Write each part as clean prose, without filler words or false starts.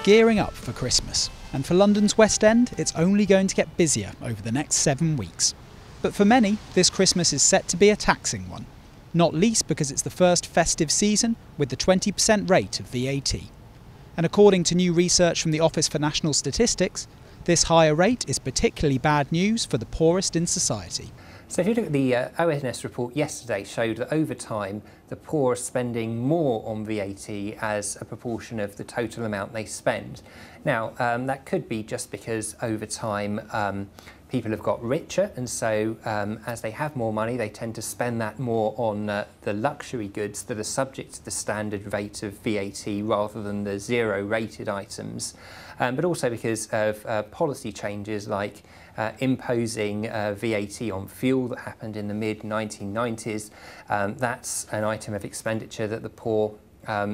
gearing up for Christmas, and for London's West End it's only going to get busier over the next 7 weeks. But for many, this Christmas is set to be a taxing one, not least because it's the first festive season with the 20% rate of VAT. And according to new research from the Office for National Statistics, this higher rate is particularly bad news for the poorest in society. So if you look at the ONS report yesterday, showed that over time the poor are spending more on VAT as a proportion of the total amount they spend. Now that could be just because over time people have got richer, and so as they have more money they tend to spend that more on the luxury goods that are subject to the standard rate of VAT rather than the zero rated items, but also because of policy changes like imposing VAT on fuel that happened in the mid-1990s. That's an item of expenditure that the poor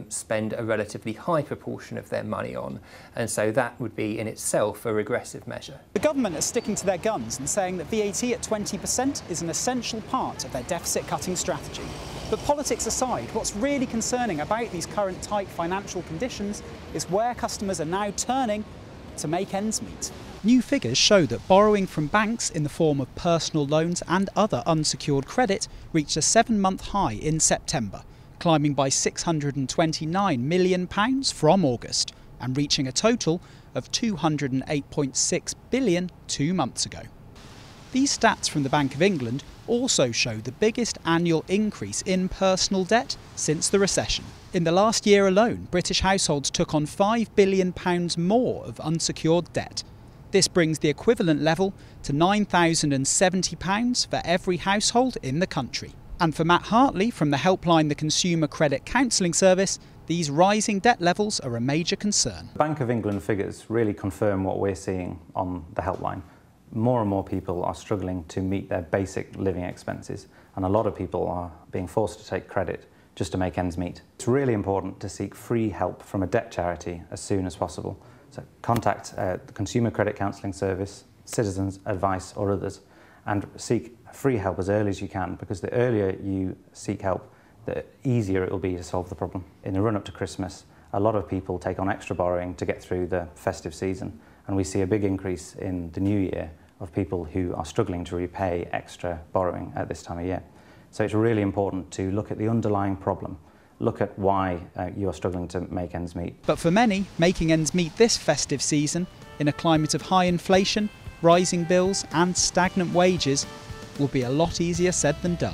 spend a relatively high proportion of their money on, and so that would be in itself a regressive measure. The government are sticking to their guns and saying that VAT at 20% is an essential part of their deficit-cutting strategy. But politics aside, what's really concerning about these current tight financial conditions is where customers are now turning to make ends meet. New figures show that borrowing from banks in the form of personal loans and other unsecured credit reached a 7-month high in September, climbing by £629 million from August and reaching a total of £208.6 billion 2 months ago. These stats from the Bank of England also show the biggest annual increase in personal debt since the recession. In the last year alone, British households took on £5 billion more of unsecured debt. This brings the equivalent level to £9,070 for every household in the country. And for Matt Hartley from the helpline the Consumer Credit Counselling Service, these rising debt levels are a major concern. Bank of England figures really confirm what we're seeing on the helpline. More and more people are struggling to meet their basic living expenses, and a lot of people are being forced to take credit just to make ends meet. It's really important to seek free help from a debt charity as soon as possible. So contact the Consumer Credit Counselling Service, Citizens Advice or others, and seek free help as early as you can, because the earlier you seek help, the easier it will be to solve the problem. In the run-up to Christmas, a lot of people take on extra borrowing to get through the festive season, and we see a big increase in the new year of people who are struggling to repay extra borrowing at this time of year. So it's really important to look at the underlying problem, look at why you are struggling to make ends meet. But for many, making ends meet this festive season, in a climate of high inflation, rising bills and stagnant wages, will be a lot easier said than done.